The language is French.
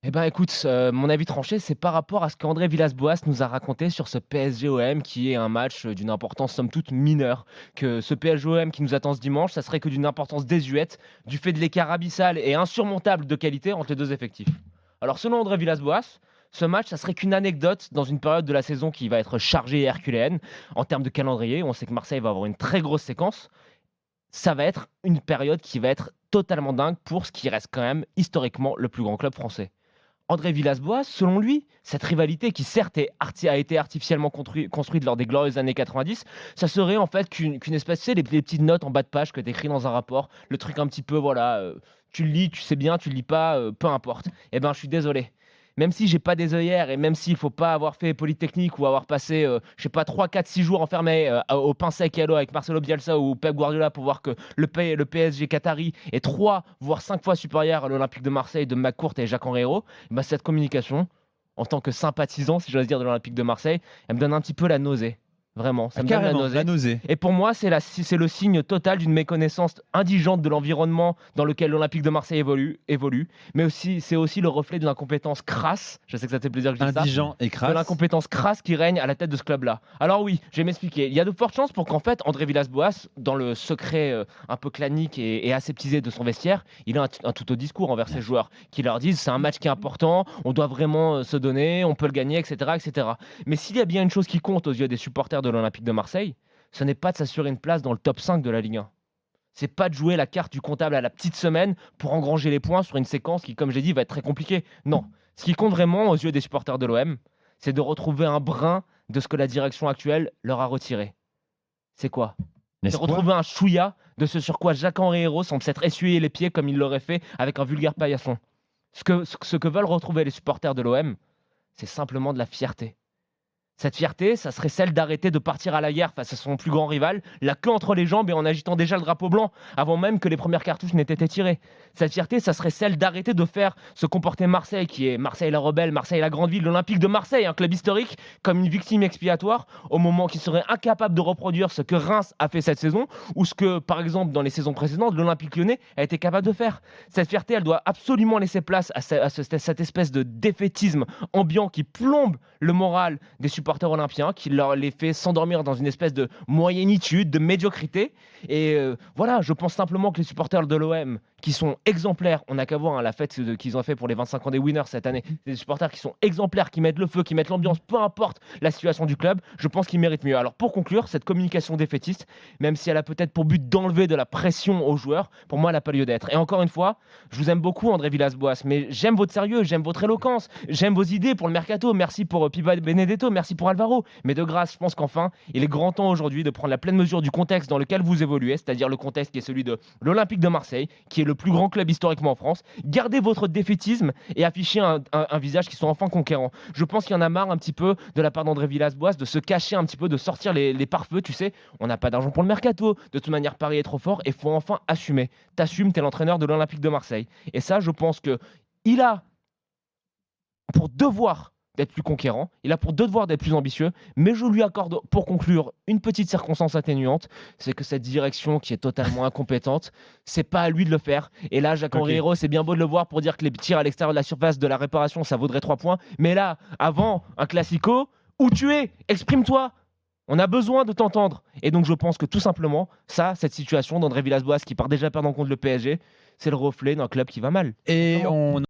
Eh ben, écoute, mon avis tranché, c'est par rapport à ce qu'André Villas-Boas nous a raconté sur ce PSG-OM qui est un match, d'une importance somme toute mineure. Que ce PSG-OM qui nous attend ce dimanche, ça serait que d'une importance désuète, du fait de l'écart abyssal et insurmontable de qualité entre les 2 effectifs. Alors selon André Villas-Boas, ce match, ça serait qu'une anecdote dans une période de la saison qui va être chargée et herculéenne. En termes de calendrier, on sait que Marseille va avoir une très grosse séquence. Ça va être une période qui va être totalement dingue pour ce qui reste quand même historiquement le plus grand club français. André Villas-Boas, selon lui, cette rivalité qui certes a été artificiellement construite lors des glorieuses années 90, ça serait en fait qu'une espèce, tu sais, les petites notes en bas de page que tu écris dans un rapport, le truc un petit peu, voilà, tu le lis, tu sais bien, tu le lis pas, peu importe. Eh ben, je suis désolé. Même si j'ai pas des œillères et même s'il faut pas avoir fait Polytechnique ou avoir passé, je sais pas 3, 4, 6 jours enfermé, au pain sec et à l'eau avec Marcelo Bielsa ou Pep Guardiola pour voir que le PSG qatari est 3 voire 5 fois supérieur à l'Olympique de Marseille de McCourt et Jacques-Henri Hérault, bah, cette communication, en tant que sympathisant, si j'ose dire, de l'Olympique de Marseille, elle me donne un petit peu la nausée. Vraiment, Ah ça me donne la carrément, la nausée nausée. et pour moi, c'est le signe total d'une méconnaissance indigente de l'environnement dans lequel l'Olympique de Marseille évolue, mais aussi c'est aussi le reflet de l'incompétence crasse, je sais que ça te fait plaisir que je dise ça, Indigent et de crasse. l'incompétence crasse qui règne à la tête de ce club-là. Alors oui, je vais m'expliquer. Il y a de fortes chances pour qu'en fait, André Villas-Boas, dans le secret, un peu clanique et aseptisé de son vestiaire, il a un tout autre discours envers ses joueurs, qui leur disent: «C'est un match qui est important, on doit vraiment, se donner, on peut le gagner» et cetera et cetera. Mais s'il y a bien une chose qui compte aux yeux des supporters de l'Olympique de Marseille, ce n'est pas de s'assurer une place dans le top 5 de la Ligue 1. C'est pas de jouer la carte du comptable à la petite semaine pour engranger les points sur une séquence qui, comme j'ai dit, va être très compliquée. Non, ce qui compte vraiment aux yeux des supporters de l'OM, c'est de retrouver un brin de ce que la direction actuelle leur a retiré. C'est quoi? C'est L'espoir? retrouver un chouïa de ce sur quoi Jacques-Henri Hérault semble s'être essuyé les pieds comme il l'aurait fait avec un vulgaire paillasson. Ce que veulent retrouver les supporters de l'OM, c'est simplement de la fierté. Cette fierté, ça serait celle d'arrêter de partir à la guerre face à son plus grand rival, la queue entre les jambes et en agitant déjà le drapeau blanc, avant même que les premières cartouches n'aient été tirées. Cette fierté, ça serait celle d'arrêter de faire se comporter Marseille, qui est Marseille la rebelle, Marseille la grande ville, l'Olympique de Marseille, un club historique, comme une victime expiatoire, au moment qui serait incapable de reproduire ce que Reims a fait cette saison, ou ce que, par exemple, dans les saisons précédentes, l'Olympique lyonnais a été capable de faire. Cette fierté, elle doit absolument laisser place cette espèce de défaitisme ambiant qui plombe le moral des supporters olympiens, qui leur les fait s'endormir dans une espèce de moyennitude, de médiocrité. Et voilà, je pense simplement que les supporters de l'OM, qui sont exemplaires, on n'a qu'à voir, hein, la fête qu'ils ont fait pour les 25 ans des Winners cette année, des supporters qui sont exemplaires, qui mettent le feu, qui mettent l'ambiance, peu importe la situation du club, je pense qu'ils méritent mieux. Alors pour conclure, cette communication défaitiste, même si elle a peut-être pour but d'enlever de la pression aux joueurs, pour moi, elle n'a pas lieu d'être. Et encore une fois, je vous aime beaucoup, André Villas-Boas, mais j'aime votre sérieux, j'aime votre éloquence, j'aime vos idées pour le mercato. Merci pour Pipa Benedetto, merci pour Alvaro. Mais de grâce, je pense qu'enfin, il est grand temps aujourd'hui de prendre la pleine mesure du contexte dans lequel vous évoluez, c'est-à-dire le contexte qui est celui de l'Olympique de Marseille, qui est le plus grand club historiquement en France. Gardez votre défaitisme et affichez un visage qui soit enfin conquérant. Je pense qu'il y en a marre un petit peu de la part d'André Villas-Boas de se cacher un petit peu, de sortir les pare-feux, tu sais. On n'a pas d'argent pour le mercato. De toute manière, Paris est trop fort et faut enfin assumer. T'assumes, t'es l'entraîneur de l'Olympique de Marseille. Et ça, je pense que il a pour devoir d'être plus conquérant, il a pour devoir d'être plus ambitieux, mais je lui accorde, pour conclure, une petite circonstance atténuante, c'est que cette direction qui est totalement incompétente, c'est pas à lui de le faire. Et là, Jacques-Henri OK. Hérault, c'est bien beau de le voir pour dire que les tirs à l'extérieur de la surface de la réparation, ça vaudrait 3 points. Mais là, avant un classico, où tu es? Exprime-toi! On a besoin de t'entendre. Et donc, je pense que tout simplement, ça, cette situation d'André Villas-Boas qui part déjà perdre en compte le PSG, c'est le reflet d'un club qui va mal, tout Et simplement. on